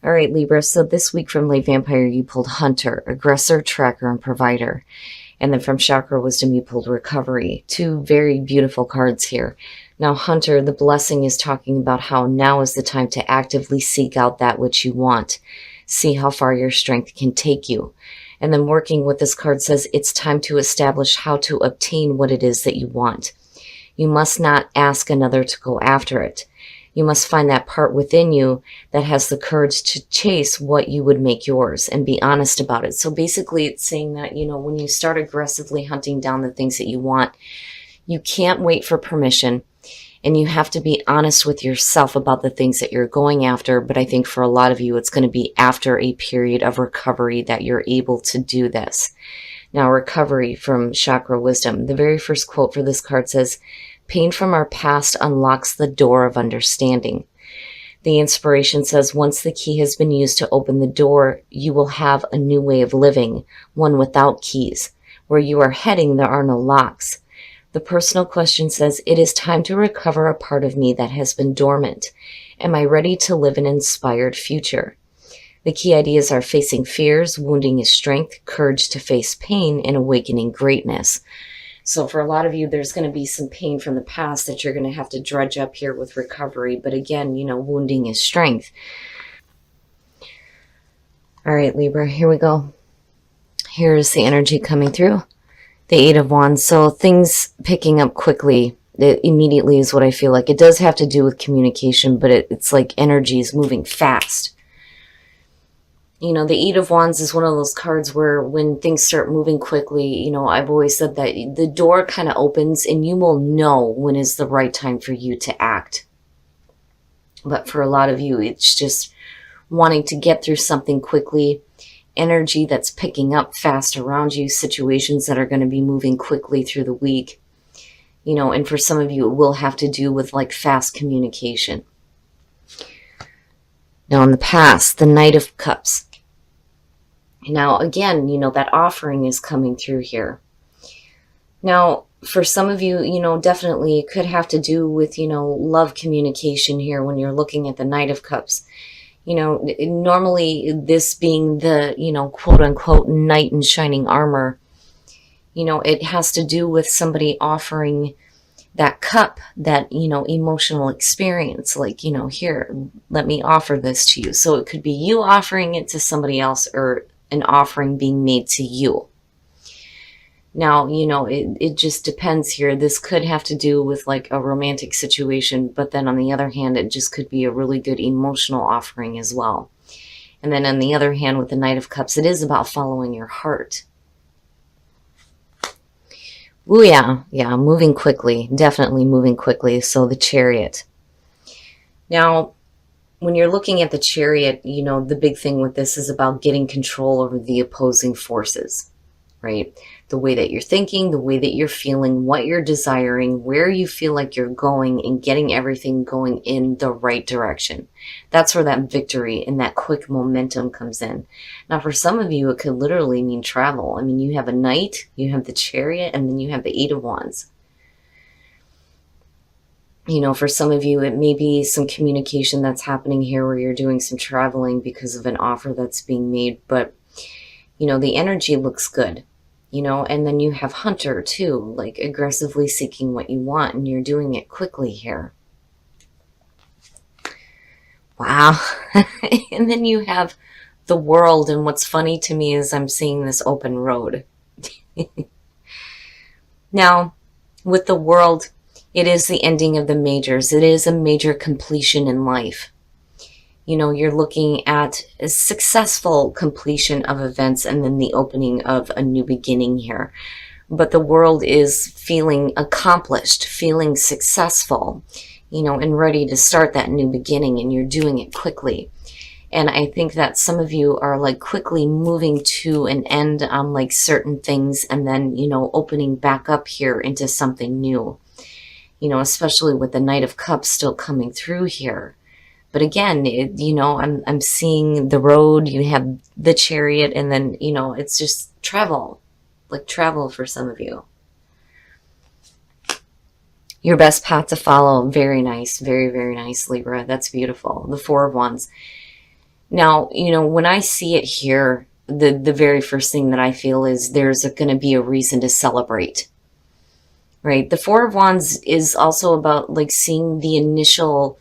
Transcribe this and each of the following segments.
All right, Libra. So this week from Late Vampire, you pulled Hunter, Aggressor, Tracker, and Provider. And then from Chakra Wisdom, you pulled Recovery. Two very beautiful cards here. Now, Hunter, the blessing is talking about how now is the time to actively seek out that which you want. See how far your strength can take you. And then working with this card says it's time to establish how to obtain what it is that you want. You must not ask another to go after it. You must find that part within you that has the courage to chase what you would make yours and be honest about it. So basically it's saying that, when you start aggressively hunting down the things that you want, you can't wait for permission, and you have to be honest with yourself about the things that you're going after. But I think for a lot of you, it's going to be after a period of recovery that you're able to do this. Now, recovery from Chakra Wisdom. The very first quote for this card says, "Pain from our past unlocks the door of understanding." The inspiration says, once the key has been used to open the door, you will have a new way of living, one without keys. Where you are heading, there are no locks. The personal question says, it is time to recover a part of me that has been dormant. Am I ready to live an inspired future? The key ideas are facing fears, wounding is strength, courage to face pain, and awakening greatness. So for a lot of you, there's going to be some pain from the past that you're going to have to dredge up here with recovery. But again, wounding is strength. All right, Libra, here we go. Here's the energy coming through. The Eight of Wands. So things picking up quickly. It immediately is what I feel like. It does have to do with communication, but it's like energy is moving fast. The Eight of Wands is one of those cards where when things start moving quickly, I've always said that the door kind of opens and you will know when is the right time for you to act. But for a lot of you, it's just wanting to get through something quickly, energy that's picking up fast around you, situations that are going to be moving quickly through the week. And for some of you, it will have to do with like fast communication. Now in the past, the Knight of Cups. Now, again, that offering is coming through here. Now, for some of you, definitely it could have to do with, love communication here when you're looking at the Knight of Cups. Normally this being the, quote unquote, knight in shining armor, it has to do with somebody offering that cup, that, emotional experience, like, here, let me offer this to you. So it could be you offering it to somebody else or an offering being made to you. Now, it just depends here. This could have to do with like a romantic situation, but then on the other hand, it just could be a really good emotional offering as well. And then on the other hand, with the Knight of Cups, it is about following your heart. Ooh, yeah, moving quickly, definitely moving quickly. So the Chariot. Now, when you're looking at the Chariot, the big thing with this is about getting control over the opposing forces, right? The way that you're thinking, the way that you're feeling, what you're desiring, where you feel like you're going, and getting everything going in the right direction. That's where that victory and that quick momentum comes in. Now, for some of you, it could literally mean travel. I mean, you have a Knight, you have the Chariot, and then you have the Eight of Wands. For some of you, it may be some communication that's happening here where you're doing some traveling because of an offer that's being made. But, the energy looks good, and then you have Hunter too, like aggressively seeking what you want, and you're doing it quickly here. Wow. And then you have the World. And what's funny to me is I'm seeing this open road. Now, with the World, it is the ending of the majors. It is a major completion in life. You're looking at a successful completion of events and then the opening of a new beginning here. But the World is feeling accomplished, feeling successful, and ready to start that new beginning, and you're doing it quickly. And I think that some of you are like quickly moving to an end on like certain things and then, opening back up here into something new. Especially with the Knight of Cups still coming through here. But again, I'm seeing the road, you have the Chariot, and then, it's just travel, like travel for some of you. Your best path to follow. Very nice. Very, very nice, Libra. That's beautiful. The Four of Wands. Now, when I see it here, the very first thing that I feel is there's going to be a reason to celebrate, right? The Four of Wands is also about like seeing the initial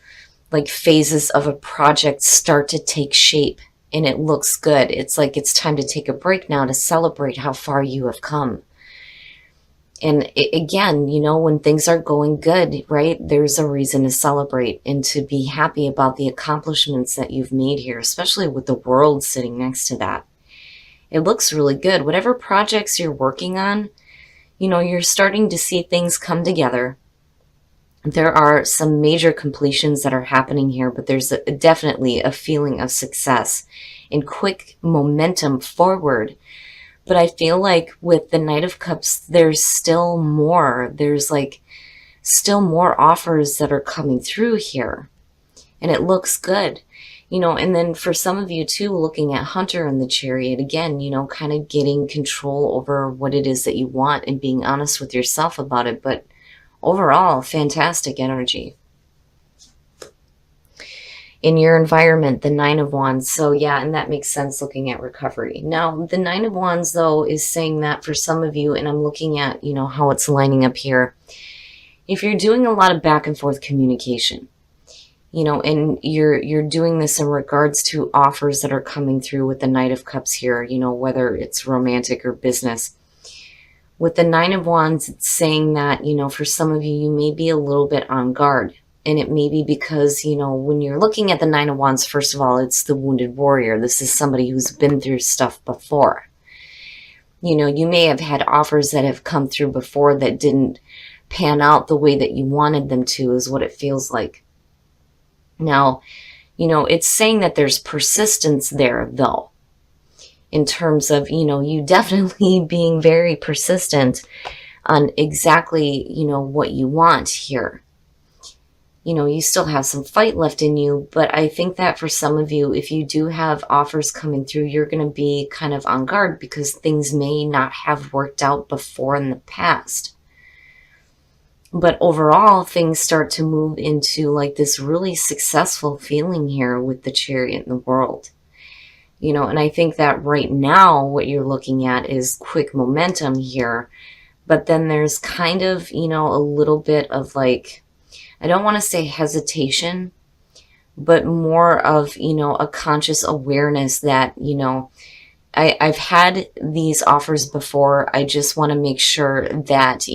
like phases of a project start to take shape, and it looks good. It's like it's time to take a break now to celebrate how far you have come. And again, when things are going good, right, there's a reason to celebrate and to be happy about the accomplishments that you've made here, especially with the world sitting next to that. It looks really good. Whatever projects you're working on, you're starting to see things come together. There are some major completions that are happening here, but there's definitely a feeling of success and quick momentum forward. But I feel like with the Knight of Cups, there's still more. There's like still more offers that are coming through here. And it looks good. And then for some of you too, looking at Hunter in the Chariot, again, kind of getting control over what it is that you want and being honest with yourself about it. But overall, fantastic energy. In your environment, the Nine of Wands. So yeah, and that makes sense looking at recovery. Now, the Nine of Wands, though, is saying that for some of you, and I'm looking at, how it's lining up here. If you're doing a lot of back and forth communication, and you're doing this in regards to offers that are coming through with the Knight of Cups here, whether it's romantic or business. With the Nine of Wands, it's saying that, for some of you, you may be a little bit on guard. And it may be because, when you're looking at the Nine of Wands, first of all, it's the wounded warrior. This is somebody who's been through stuff before. You may have had offers that have come through before that didn't pan out the way that you wanted them to, is what it feels like. Now, it's saying that there's persistence there, though, in terms of, you definitely being very persistent on exactly, what you want here. You still have some fight left in you, but I think that for some of you, if you do have offers coming through, you're going to be kind of on guard because things may not have worked out before in the past. But overall, things start to move into like this really successful feeling here with the Chariot in the world. And I think that right now what you're looking at is quick momentum here, but then there's kind of, a little bit of like, I don't want to say hesitation, but more of, a conscious awareness that, I've had these offers before. I just want to make sure that,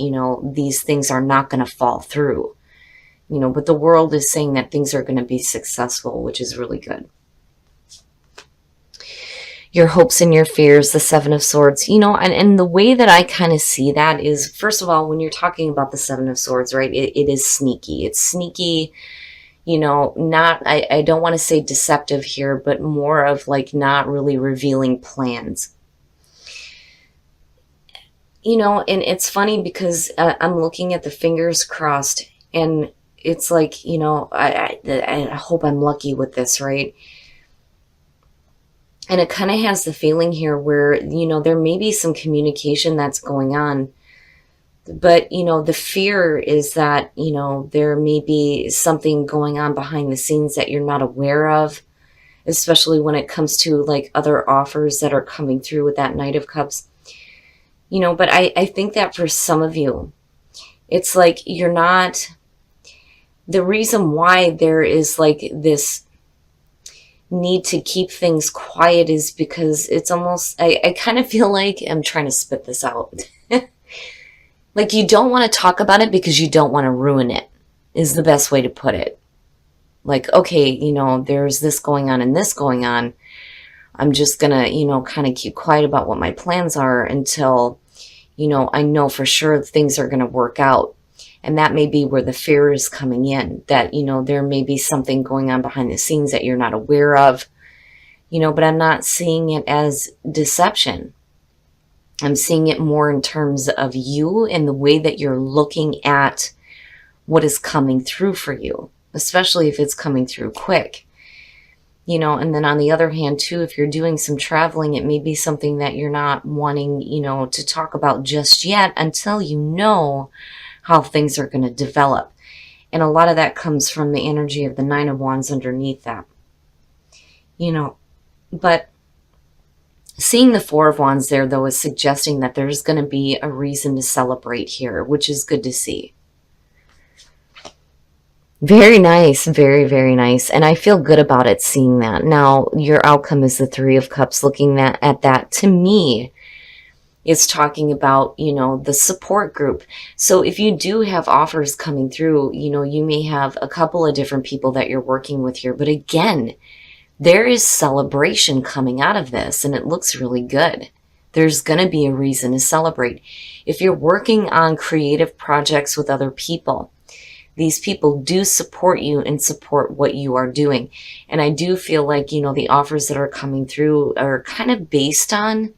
these things are not going to fall through, but the world is saying that things are going to be successful, which is really good. Your hopes and your fears, the Seven of Swords, and the way that I kind of see that is, first of all, when you're talking about the Seven of Swords, right, it is sneaky. It's sneaky, not, I don't want to say deceptive here, but more of like not really revealing plans. And it's funny because I'm looking at the fingers crossed, and it's like, I hope I'm lucky with this, right? And it kind of has the feeling here where, there may be some communication that's going on. But, the fear is that, there may be something going on behind the scenes that you're not aware of, especially when it comes to like other offers that are coming through with that Knight of Cups. But I think that for some of you, it's like you're not, the reason why there is like this need to keep things quiet is because it's almost, I kind of feel like, I'm trying to spit this out. Like you don't want to talk about it because you don't want to ruin it, is the best way to put it. Like, okay, there's this going on and this going on. I'm just going to, kind of keep quiet about what my plans are until, I know for sure things are going to work out. And that may be where the fear is coming in, that, there may be something going on behind the scenes that you're not aware of, but I'm not seeing it as deception. I'm seeing it more in terms of you and the way that you're looking at what is coming through for you, especially if it's coming through quick. And then on the other hand, too, if you're doing some traveling, it may be something that you're not wanting, to talk about just yet until you know how things are going to develop. And a lot of that comes from the energy of the Nine of Wands underneath that. But seeing the Four of Wands there, though, is suggesting that there's going to be a reason to celebrate here, which is good to see. Very nice. Very, very nice. And I feel good about it seeing that. Now, your outcome is the Three of Cups. Looking at that, to me, is talking about, you know, the support group. So if you do have offers coming through, you know, you may have a couple of different people that you're working with here. But again, there is celebration coming out of this, and it looks really good. There's going to be a reason to celebrate. If you're working on creative projects with other people, these people do support you and support what you are doing. And I do feel like, you know, the offers that are coming through are kind of based on,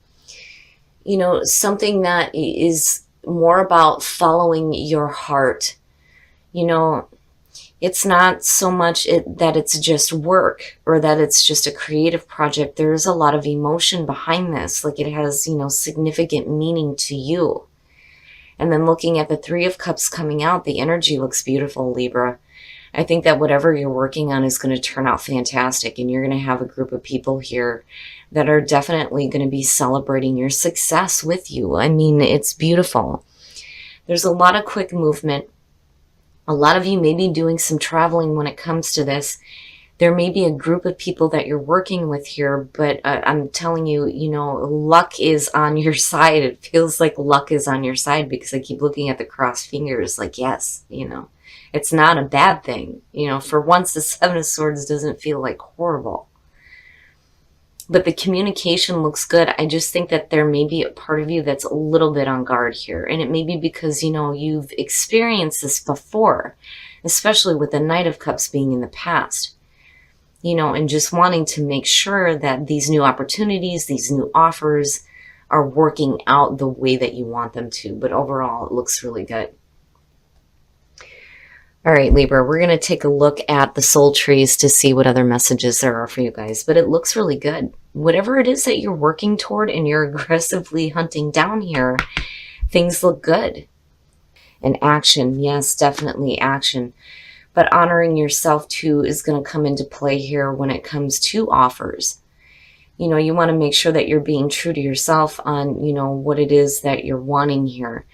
you know, something that is more about following your heart. You know, it's not so much that it's just work or that it's just a creative project. There's a lot of emotion behind this. Like it has, you know, significant meaning to you. And then looking at the Three of Cups coming out, the energy looks beautiful, Libra. I think that whatever you're working on is going to turn out fantastic. And you're going to have a group of people here that are definitely going to be celebrating your success with you. I mean, it's beautiful. There's a lot of quick movement. A lot of you may be doing some traveling when it comes to this. There may be a group of people that you're working with here, but I'm telling you, you know, luck is on your side. It feels like luck is on your side because I keep looking at the crossed fingers like, yes, you know, it's not a bad thing. You know, for once, the Seven of Swords doesn't feel like horrible. But the communication looks good. I just think that there may be a part of you that's a little bit on guard here. And it may be because, you know, you've experienced this before, especially with the Knight of Cups being in the past. You know, and just wanting to make sure that these new opportunities, these new offers are working out the way that you want them to. But overall, it looks really good. All right, Libra, we're going to take a look at the soul trees to see what other messages there are for you guys. But it looks really good. Whatever it is that you're working toward and you're aggressively hunting down here, things look good. And action, yes, definitely action. But honoring yourself too is going to come into play here when it comes to offers. You know, you want to make sure that you're being true to yourself on, you know, what it is that you're wanting here.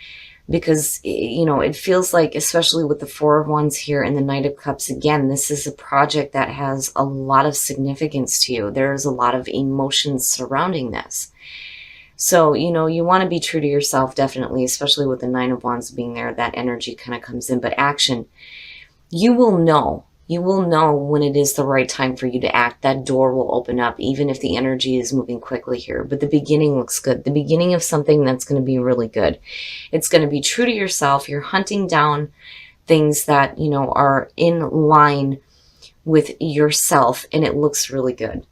Because, you know, it feels like, especially with the Four of Wands here and the Knight of Cups, again, this is a project that has a lot of significance to you. There's a lot of emotions surrounding this. So, you know, you want to be true to yourself, definitely, especially with the Nine of Wands being there. That energy kind of comes in. But action. You will know when it is the right time for you to act. That door will open up, even if the energy is moving quickly here. But the beginning looks good. The beginning of something that's going to be really good. It's going to be true to yourself. You're hunting down things that, you know, are in line with yourself, and it looks really good.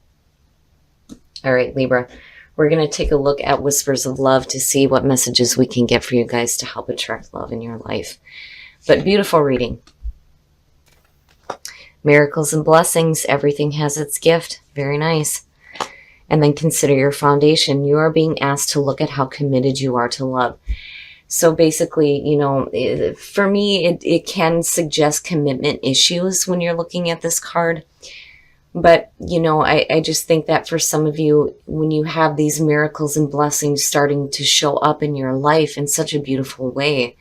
All right, Libra, we're going to take a look at Whispers of Love to see what messages we can get for you guys to help attract love in your life. But beautiful reading. Miracles and blessings. Everything has its gift. Very nice. And then consider your foundation. You are being asked to look at how committed you are to love. So basically, you know, for me, it can suggest commitment issues when you're looking at this card. But, you know, I just think that for some of you, when you have these miracles and blessings starting to show up in your life in such a beautiful way,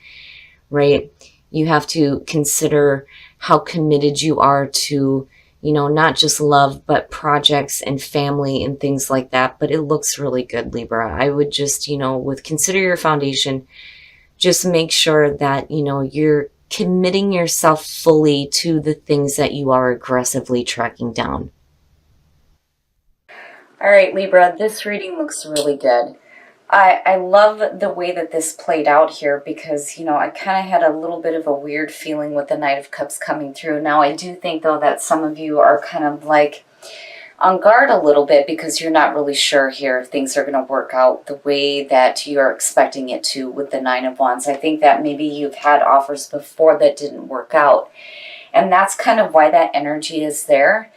right? You have to consider how committed you are to, you know, not just love, but projects and family and things like that. But it looks really good, Libra. I would just, you know, with consider your foundation, just make sure that, you know, you're committing yourself fully to the things that you are aggressively tracking down. All right, Libra, this reading looks really good. I love the way that this played out here because, you know, I kind of had a little bit of a weird feeling with the Knight of Cups coming through. Now, I do think, though, that some of you are kind of like on guard a little bit because you're not really sure here if things are going to work out the way that you're expecting it to with the Nine of Wands. I think that maybe you've had offers before that didn't work out. And that's kind of why that energy is there.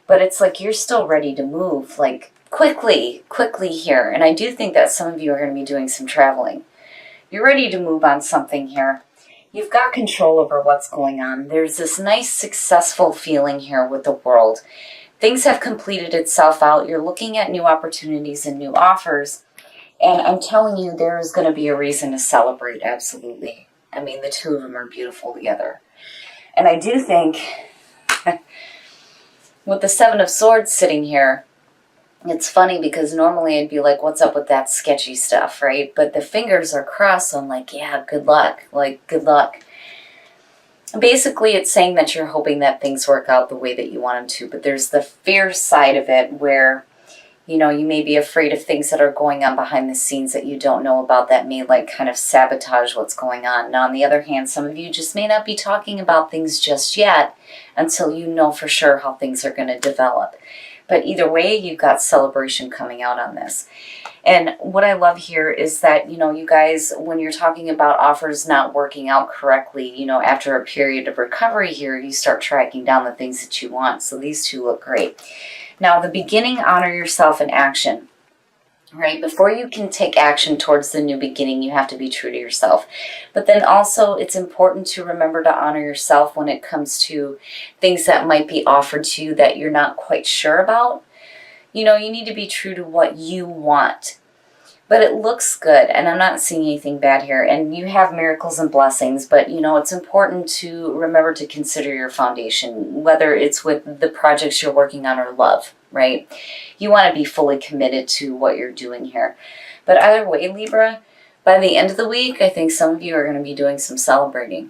But it's like you're still ready to move, like, quickly here. And I do think that some of you are going to be doing some traveling. You're ready to move on something here. You've got control over what's going on. There's this nice, successful feeling here with the world. things have completed itself out. You're looking at new opportunities and new offers. And I'm telling you, there is going to be a reason to celebrate, absolutely. I mean, the two of them are beautiful together. And I do think, with the Seven of Swords sitting here, it's funny because normally I'd be like, what's up with that sketchy stuff, right? But the fingers are crossed, so I'm like, yeah, good luck. Like, good luck. Basically, it's saying that you're hoping that things work out the way that you want them to, but there's the fear side of it where, you know, you may be afraid of things that are going on behind the scenes that you don't know about that may like kind of sabotage what's going on. Now, on the other hand, some of you just may not be talking about things just yet until you know for sure how things are going to develop. But either way, you've got celebration coming out on this. And what I love here is that, you know, you guys, when you're talking about offers not working out correctly, you know, after a period of recovery here, you start tracking down the things that you want. So these two look great. Now, the beginning, honor yourself in action, right? Before you can take action towards the new beginning, you have to be true to yourself. But then also, it's important to remember to honor yourself when it comes to things that might be offered to you that you're not quite sure about. You know, you need to be true to what you want. But it looks good, and I'm not seeing anything bad here. And you have miracles and blessings, but, you know, it's important to remember to consider your foundation, whether it's with the projects you're working on or love, right? You want to be fully committed to what you're doing here. But either way, Libra, by the end of the week, I think some of you are going to be doing some celebrating.